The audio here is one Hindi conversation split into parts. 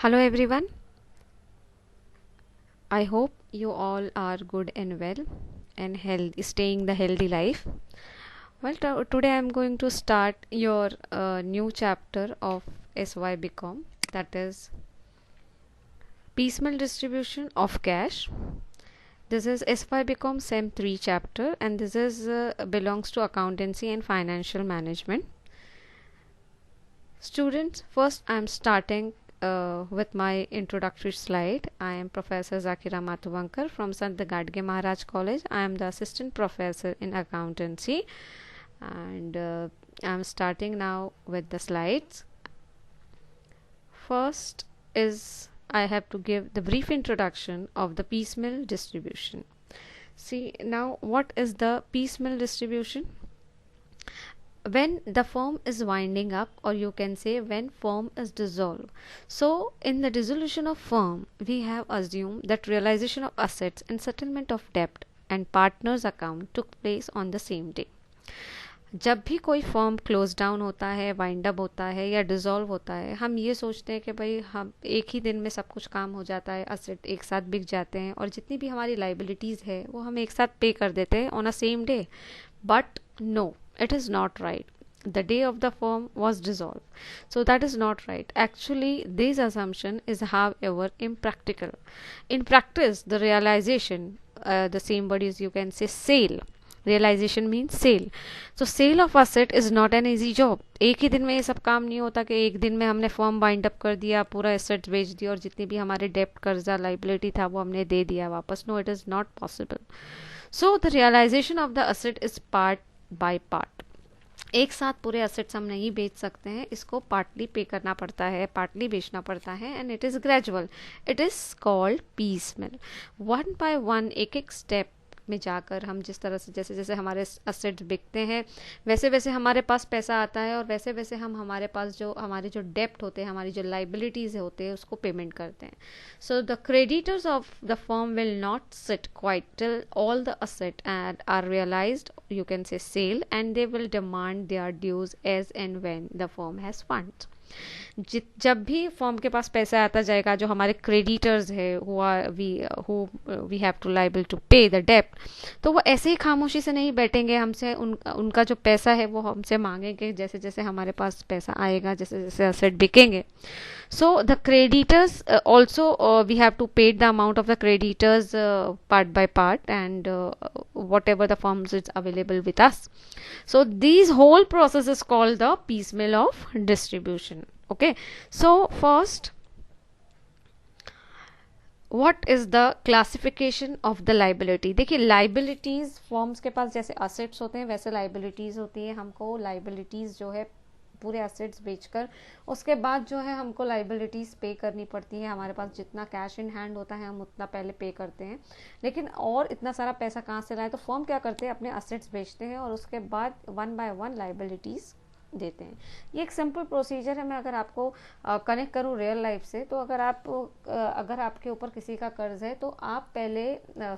Hello everyone. I hope you all are good and well and healthy, staying the healthy life. Well, today I'm going to start your new chapter of SY BCom, that is piecemeal distribution of cash. This is SY BCom SEM 3 chapter, and this is belongs to accountancy and financial management. Students, first I'm starting with my introductory slide. I am Professor Zakira Mathuvankar from Sant Gadge Maharaj College. I am the assistant professor in accountancy, and I'm starting now with the slides. First is I have to give the brief introduction of the piecemeal distribution. See, now what is the piecemeal distribution? When the firm is winding up, or you can say when firm is dissolved. So in the dissolution of firm, we have assumed that realization of assets and settlement of debt and partners account took place on the same day. जब भी कोई फर्म क्लोज डाउन होता है, वाइंड अप होता है या डिसॉल्व होता है, हम ये सोचते हैं कि भाई हम एक ही दिन में सब कुछ काम हो जाता है, असेट एक साथ बिक जाते हैं और जितनी भी हमारी लाइबिलिटीज़ है वो हम एक साथ पे कर देते हैं on a same day. But no, it is not right. The day of the firm was dissolved. So that is not right. Actually, this assumption is, however, impractical. In practice, the realization, the same word is, you can say, sale. Realization means sale. So sale of asset is not an easy job. एक ही दिन में ये सब काम नहीं होता कि एक दिन में हमने फॉर्म बाइंड अप कर दिया, पूरा एसेट्स बेच दिया और जितनी भी हमारे डेप्ट कर्जा लाइबिलिटी था वो हमने दे दिया वापस. No, it is not possible. So the realization of the asset is part by part. एक साथ पूरे असेट्स हम नहीं बेच सकते हैं, इसको पार्टली पे करना पड़ता है, पार्टली बेचना पड़ता है, and it is gradual. It is called piecemeal. One by one, एक एक स्टेप में जाकर हम जिस तरह से जैसे जैसे हमारे असेट्स बिकते हैं वैसे वैसे हमारे पास पैसा आता है और वैसे वैसे हम हमारे पास जो हमारे जो डेप्ट होते हैं, हमारी जो लाइबिलिटीज़ होते हैं, उसको पेमेंट करते हैं. So the creditors of the firm will not sit quite till all the asset and are realized, you can say sale, and they will demand their dues as and when the firm has funds. जब भी फर्म के पास पैसा आता जाएगा, जो हमारे क्रेडिटर्स है we have to liable to pay the डेप्ट, तो वो ऐसे ही खामोशी से नहीं बैठेंगे हमसे. उनका जो पैसा है वो हमसे मांगेंगे जैसे जैसे हमारे पास पैसा आएगा, जैसे जैसे asset बिकेंगे. So the creditors also we have to pay the amount of the creditors part by part, and whatever the forms is available with us. So these whole process is called the piecemeal of distribution. Okay, so first, what is the classification of the liability? देखिए liabilities फॉर्म्स के पास जैसे assets होते हैं वैसे liabilities होती है. हमको liabilities जो है पूरे असेट्स बेचकर उसके बाद जो है हमको लाइबिलिटीज़ पे करनी पड़ती है. हमारे पास जितना कैश इन हैंड होता है हम उतना पहले पे करते हैं, लेकिन और इतना सारा पैसा कहाँ से लाए, तो फर्म क्या करते हैं, अपने असेट्स बेचते हैं और उसके बाद वन बाय वन लाइबिलिटीज़ देते हैं. ये एक सिंपल प्रोसीजर है. मैं अगर आपको कनेक्ट करूँ रियल लाइफ से, तो अगर आपके ऊपर किसी का कर्ज है तो आप पहले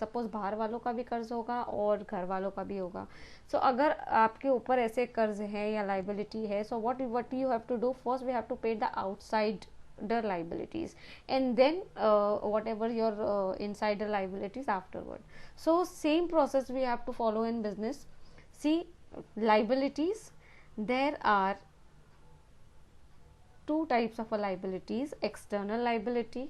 सपोज बाहर वालों का भी कर्ज होगा और घर वालों का भी होगा. सो अगर आपके ऊपर ऐसे कर्ज है या लाइबिलिटी है, so what you have to do, first we have to pay the outside the liabilities, and then whatever your insider liabilities afterward. So same process we have to follow in business. See, liabilities, there are two types of liabilities: external liability,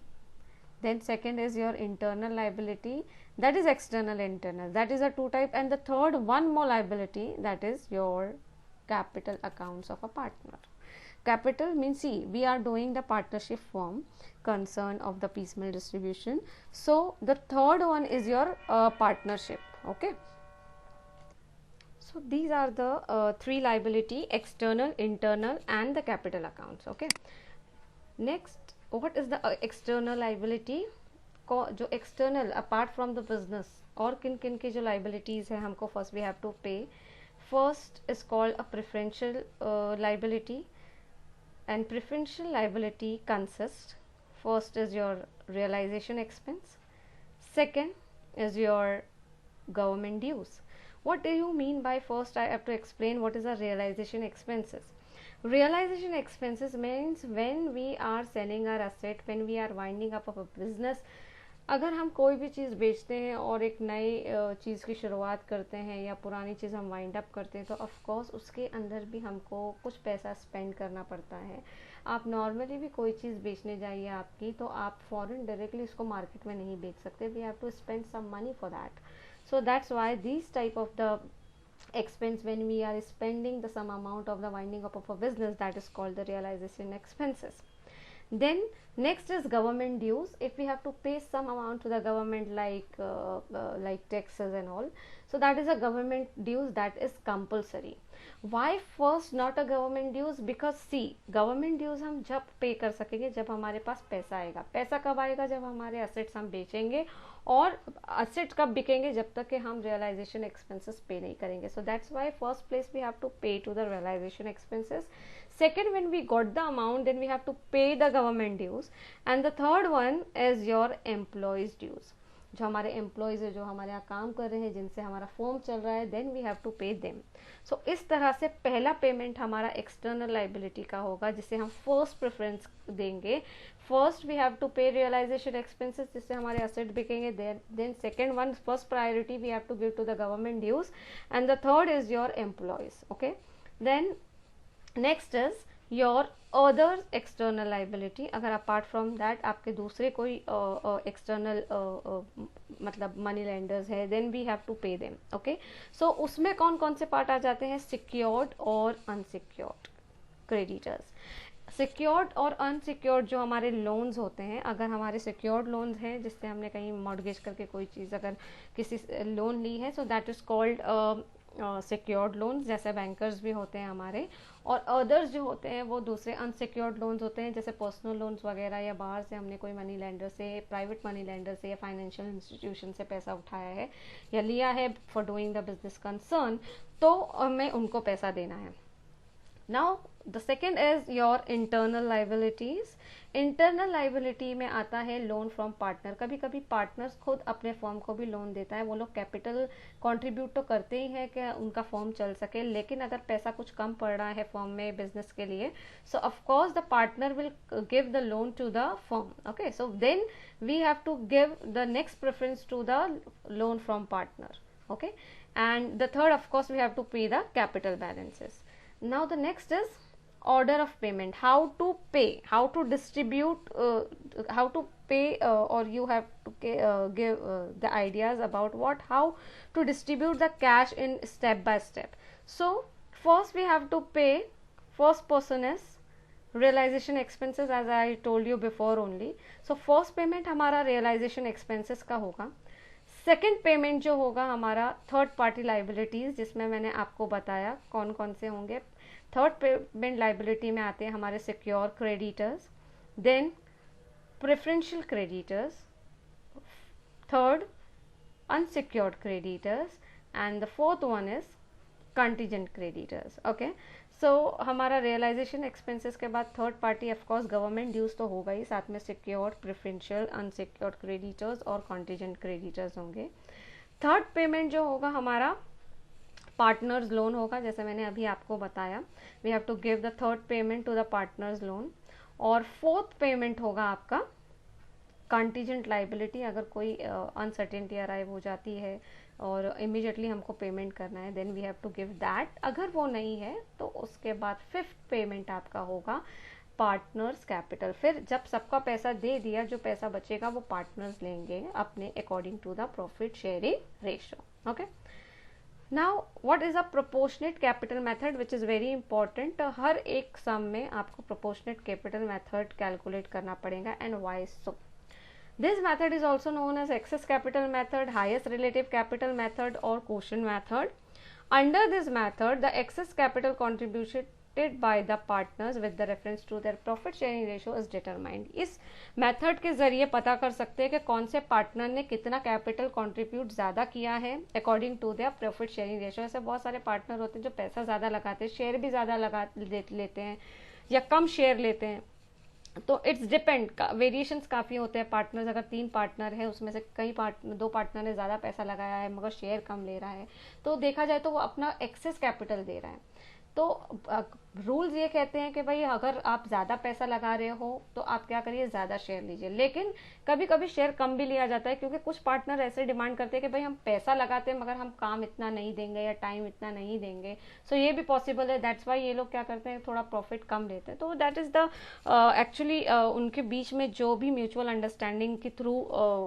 then second is your internal liability, that is external internal, that is a two type, and the third one more liability, that is your capital accounts of a partner. Capital means, see, we are doing the partnership form concern of the piecemeal distribution. So the third one is your partnership. Okay, so these are the three liability: external, internal, and the capital accounts. Okay, next, what is the external liability? जो external apart from the business और किन किन की जो liabilities है हमको first we have to pay. First is called a preferential liability, and preferential liability consists, first is your realization expense, second is your government dues. What do you mean by, first I have to explain what is a realization expenses. Realization expenses means when we are selling our asset, when we are winding up of a business. अगर हम कोई भी चीज़ बेचते हैं और एक नई चीज़ की शुरुआत करते हैं या पुरानी चीज़ हम वाइंड अप करते हैं, तो ऑफ कोर्स उसके अंदर भी हमको कुछ पैसा स्पेंड करना पड़ता है. आप नॉर्मली भी कोई चीज़ बेचने जाइए आपकी, तो आप फॉरेन डायरेक्टली उसको मार्केट में नहीं बेच सकते. We have to spend some money for that. So that's why these type of the expense, when we are spending the some amount of the winding up of a business, that is called the realization expenses. Then next is government dues. If we have to pay some amount to the government, like taxes and all, so that is a government dues that is compulsory. Why first not a government dues? Because see, government dues हम जब पे कर सकेंगे जब हमारे पास पैसा आएगा. पैसा कब आएगा? जब हमारे असेट्स हम बेचेंगे, और असेट कब बिकेंगे? जब तक कि हम रियलाइजेशन एक्सपेंसेस पे नहीं करेंगे. So that's why first place we have to pay to the realization expenses. Second, when we got the amount, then we have to pay the government dues. And the third one is your employees dues. जो हमारे एम्प्लॉयज़ है, जो हमारे यहाँ काम कर रहे हैं, जिनसे हमारा फॉर्म चल रहा है, then we have to pay them. So इस तरह से पहला पेमेंट हमारा एक्सटर्नल लाइबिलिटी का होगा, जिसे हम फर्स्ट प्रेफरेंस देंगे. First we have to pay realization expenses, जिससे हमारे असेट बिकेंगे. Then second one, first priority we have to give to the government dues. And the third is your employees. Okay, then next is your other external liability. अगर अपार्ट फ्रॉम दैट आपके दूसरे कोई एक्सटर्नल मतलब मनी लेंडर्स है, then we have to pay them. Okay, so उसमें कौन कौन से पार्ट आ जाते हैं? सिक्योर्ड और अनसिक्योर्ड क्रेडिटर्स. सिक्योर्ड और अनसिक्योर्ड जो हमारे लोन्स होते हैं, अगर हमारे सिक्योर्ड लोन्स हैं जिससे हमने कहीं मॉर्गेज करके कोई चीज़ अगर किसी लोन ली है, so that is called secured loans, जैसे बैंकर्स भी होते हैं हमारे. और अदर्स जो होते हैं वो दूसरे अनसिक्योर्ड लोन्स होते हैं, जैसे पर्सनल लोन्स वगैरह, या बाहर से हमने कोई मनी लेंडर से, प्राइवेट मनी लेंडर से या फाइनेंशियल इंस्टीट्यूशन से पैसा उठाया है या लिया है for doing the business concern, तो हमें उनको पैसा देना है. Now the second is your internal liabilities. Internal liability में आता है लोन फ्रॉम पार्टनर. कभी कभी पार्टनर्स खुद अपने फर्म को भी लोन देता है. वो लोग कैपिटल कंट्रीब्यूट तो करते ही हैं कि उनका फर्म चल सके, लेकिन अगर पैसा कुछ कम पड़ रहा है फर्म में बिजनेस के लिए, so of course the partner will give the loan to the firm. Okay, so then we have to give the next preference to the loan from partner. Okay, and the third, of course, we have to pay the capital balances. Now the next is order of payment. How to pay, how to distribute, how to pay, or you have to give the ideas about how to distribute the cash in step by step. So first we have to pay. First person is realization expenses, as I told you before only. So first payment हमारा realization expenses का होगा. सेकेंड पेमेंट जो होगा हमारा थर्ड पार्टी लाइबिलिटीज, जिसमें मैंने आपको बताया कौन कौन से होंगे. थर्ड पेमेंट लाइबिलिटी में आते हैं हमारे secure creditors, then preferential creditors, third unsecured creditors, and the fourth one is contingent creditors. Okay, so हमारा रियलाइजेशन एक्सपेंसेस के बाद third party of course government dues तो होगा ही, साथ में सिक्योर्ड, प्रेफरेंशियल, अनसिक्योर्ड क्रेडिटर्स और कॉन्टीजेंट क्रेडिटर्स होंगे. थर्ड पेमेंट जो होगा हमारा पार्टनर्स लोन होगा, जैसे मैंने अभी आपको बताया. We have to give the third payment to the partners loan. और फोर्थ पेमेंट होगा आपका कंटीजेंट लाइबिलिटी. अगर कोई अनसर्टेनिटी अराइव हो जाती है और इमीडिएटली हमको पेमेंट करना है, then we have to give that. अगर वो नहीं है तो उसके बाद फिफ्थ पेमेंट आपका होगा पार्टनर्स कैपिटल. फिर जब सबका पैसा दे दिया, जो पैसा बचेगा वो पार्टनर्स लेंगे अपने according to the profit sharing ratio. Okay, now what is a proportionate capital method, which is very important. हर एक सम में आपको प्रोपोर्शनेट कैपिटल मेथड कैलकुलेट करना पड़ेगा. And why so? This method is also known as excess capital method, highest relative capital method, or quotient method. Under this method, the excess capital contributed by the partners with the reference to their profit sharing ratio is determined. इस method के जरिए पता कर सकते हैं कि कौन से पार्टनर ने कितना कैपिटल कंट्रीब्यूट ज़्यादा किया है according to their profit sharing ratio. ऐसे बहुत सारे पार्टनर होते हैं जो पैसा ज़्यादा लगाते हैं, शेयर भी ज़्यादा लगा लेते हैं या कम शेयर लेते हैं. तो इट्स डिपेंड, वेरिएशंस काफ़ी होते हैं. पार्टनर्स, अगर 3 पार्टनर है उसमें से कई 2 पार्टनर ने ज़्यादा पैसा लगाया है मगर शेयर कम ले रहा है, तो देखा जाए तो वो अपना एक्सेस कैपिटल दे रहा है. तो रूल्स ये कहते हैं कि भाई अगर आप ज़्यादा पैसा लगा रहे हो तो आप क्या करिए, ज़्यादा शेयर लीजिए। लेकिन कभी कभी शेयर कम भी लिया जाता है, क्योंकि कुछ पार्टनर ऐसे डिमांड करते हैं कि भाई हम पैसा लगाते हैं मगर हम काम इतना नहीं देंगे या टाइम इतना नहीं देंगे। सो ये भी पॉसिबल है, दैट्स वाई ये लोग क्या करते हैं, थोड़ा प्रॉफिट कम लेते हैं। तो दैट इज़ द एक्चुअली उनके बीच में जो भी म्यूचुअल अंडरस्टैंडिंग के थ्रू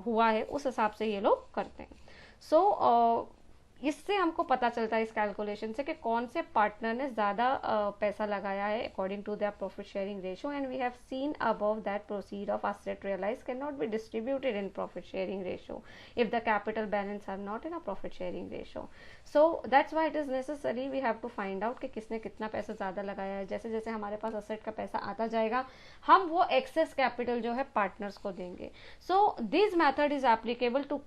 हुआ है उस हिसाब से ये लोग करते हैं। सो इससे हमको पता चलता है इस कैलकुलेशन से कि कौन से पार्टनर ने ज़्यादा पैसा लगाया है according to their profit sharing ratio. And we have seen above that proceed of asset realized cannot be distributed in profit sharing ratio if the capital balance are not in a profit sharing ratio. So that's why it is necessary we have to find out कि किसने कितना पैसा ज़्यादा लगाया है। जैसे जैसे हमारे पास असेट का पैसा आता जाएगा हम वो एक्सेस कैपिटल जो है पार्टनर्स को देंगे। So this method is applicable to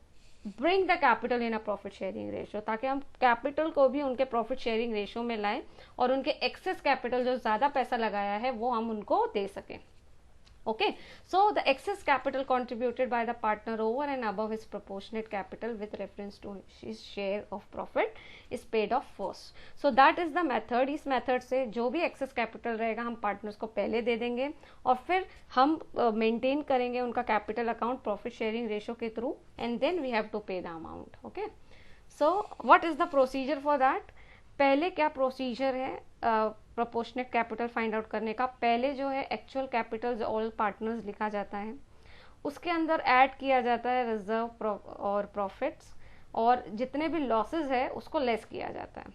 bring the capital in a profit sharing ratio, ताकि हम कैपिटल को भी उनके प्रॉफिट शेयरिंग रेशियो में लाएं और उनके एक्सेस कैपिटल जो ज़्यादा पैसा लगाया है वो हम उनको दे सकें। Okay, so the excess capital contributed by the partner over and above his proportionate capital with reference to his share of profit is paid off first. So that is the method. इस method से जो भी excess capital रहेगा हम partners को पहले दे देंगे और फिर हम maintain करेंगे उनका capital account profit sharing ratio के through and then we have to pay the amount. Okay, so what is the procedure for that? पहले क्या प्रोसीजर है प्रोपोर्शनेट कैपिटल फाइंड आउट करने का? पहले जो है एक्चुअल कैपिटल ऑल पार्टनर्स लिखा जाता है, उसके अंदर ऐड किया जाता है रिजर्व और प्रॉफिट्स, और जितने भी लॉसेस है उसको लेस किया जाता है।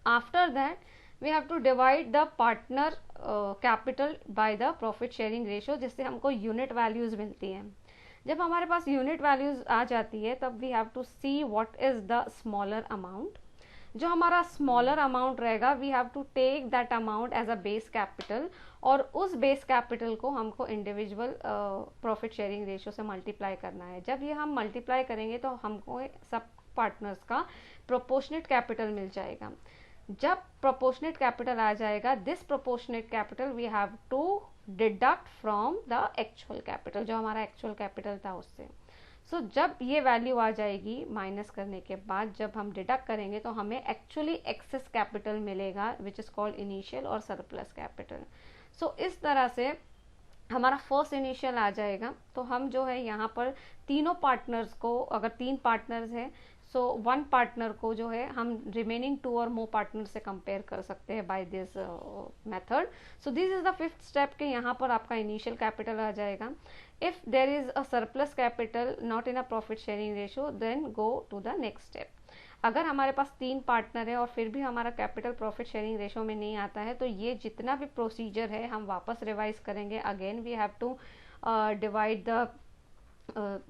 After that we have to divide the partner capital by the profit sharing ratio, जिससे हमको यूनिट वैल्यूज मिलती हैं। जब हमारे पास यूनिट वैल्यूज आ जाती है तब we have to see what is the smaller amount. जो हमारा स्मॉलर अमाउंट रहेगा we have to take that amount as a base capital, और उस बेस कैपिटल को हमको इंडिविजुअल प्रॉफिट शेयरिंग रेशियो से मल्टीप्लाई करना है। जब ये हम मल्टीप्लाई करेंगे तो हमको सब पार्टनर्स का प्रोपोर्शनेट कैपिटल मिल जाएगा। जब प्रोपोर्शनेट कैपिटल आ जाएगा, this proportionate capital we have to deduct from the actual capital, जो हमारा एक्चुअल कैपिटल था उससे। सो जब ये वैल्यू आ जाएगी माइनस करने के बाद, जब हम डिडक्ट करेंगे तो हमें एक्चुअली एक्सेस कैपिटल मिलेगा विच इज कॉल्ड इनिशियल और सरप्लस कैपिटल। सो इस तरह से हमारा फर्स्ट इनिशियल आ जाएगा। तो हम जो है यहाँ पर तीनों पार्टनर्स को, अगर 3 पार्टनर्स हैं सो 1 पार्टनर को जो है हम रिमेनिंग 2 और मोर पार्टनर से कंपेयर कर सकते हैं by this method. So this is the 5th step के यहाँ पर आपका इनिशियल कैपिटल आ जाएगा। If there is a surplus capital not in a profit sharing ratio then go to the next step. अगर हमारे पास 3 पार्टनर है और फिर भी हमारा कैपिटल प्रॉफिट शेयरिंग रेशियो में नहीं आता है तो ये जितना भी प्रोसीजर है हम वापस रिवाइज करेंगे। Again we have to divide the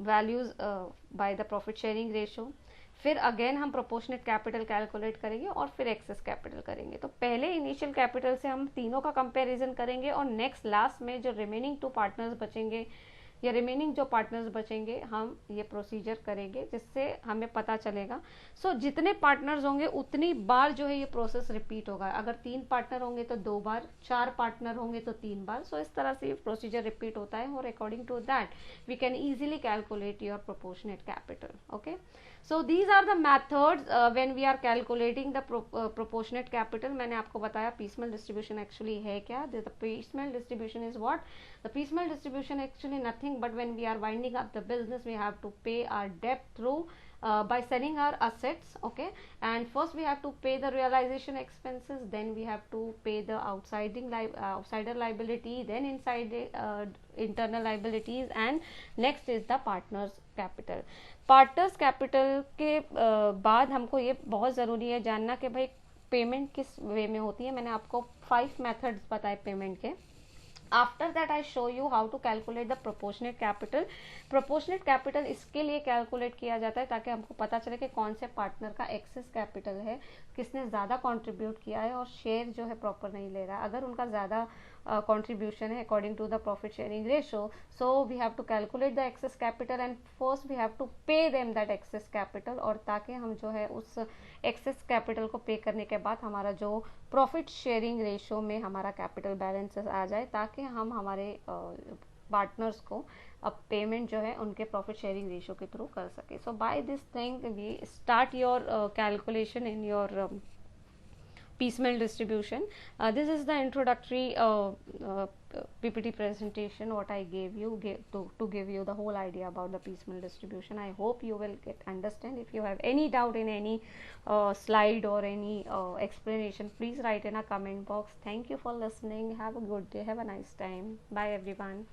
values by the profit sharing ratio, फिर अगेन हम प्रोपोर्शनेट कैपिटल कैलकुलेट करेंगे और फिर एक्सेस कैपिटल करेंगे। तो पहले इनिशियल कैपिटल से हम तीनों का कंपैरिजन करेंगे और नेक्स्ट लास्ट में जो रिमेनिंग 2 पार्टनर्स बचेंगे या रिमेनिंग जो पार्टनर्स बचेंगे हम ये प्रोसीजर करेंगे, जिससे हमें पता चलेगा। सो जितने पार्टनर्स होंगे उतनी बार जो है ये प्रोसेस रिपीट होगा। अगर 3 पार्टनर होंगे तो 2 बार, 4 पार्टनर होंगे तो 3 बार। सो इस तरह से ये प्रोसीजर रिपीट होता है और according to that we can easily calculate your proportionate capital. Okay, so these are the methods when we are calculating the proportionate capital। मैंने आपको बताया piecemeal distribution actually है क्या। the piecemeal distribution is what? The piecemeal distribution actually nothing but when we are winding up the business we have to pay our debt through by selling our assets. Okay, and first we have to pay the realization expenses, then we have to pay the outsider liability, then inside internal liabilities, and next is the partners capital। Partners capital के बाद हमको ये बहुत ज़रूरी है जानना कि भाई पेमेंट किस वे में होती है। मैंने आपको 5 मेथड्स बताए पेमेंट के। After that I show you how to calculate the proportionate capital. Proportionate capital इसके लिए कैलकुलेट किया जाता है ताकि हमको पता चले कि कौन से पार्टनर का एक्सेस कैपिटल है, किसने ज़्यादा कंट्रीब्यूट किया है और शेयर जो है प्रॉपर नहीं ले रहा है। अगर उनका ज़्यादा contribution है according to the profit sharing ratio, so we have to calculate the excess capital and first we have to pay them that excess capital, और ताकि हम जो है उस excess capital को पे करने के बाद हमारा जो profit sharing ratio में हमारा capital balance आ जाए, ताकि हम हमारे पार्टनर्स को अब पेमेंट जो है उनके प्रॉफिट शेयरिंग रेशियो के थ्रू कर सके। So by this thing we start your calculation in your piecemeal distribution. This is the introductory PPT presentation what I gave you to give you the whole idea about the piecemeal distribution. I hope you will get understand. If you have any doubt in any slide or any explanation, please write in a comment box. Thank you for listening. Have a good day. Have a nice time. Bye everyone.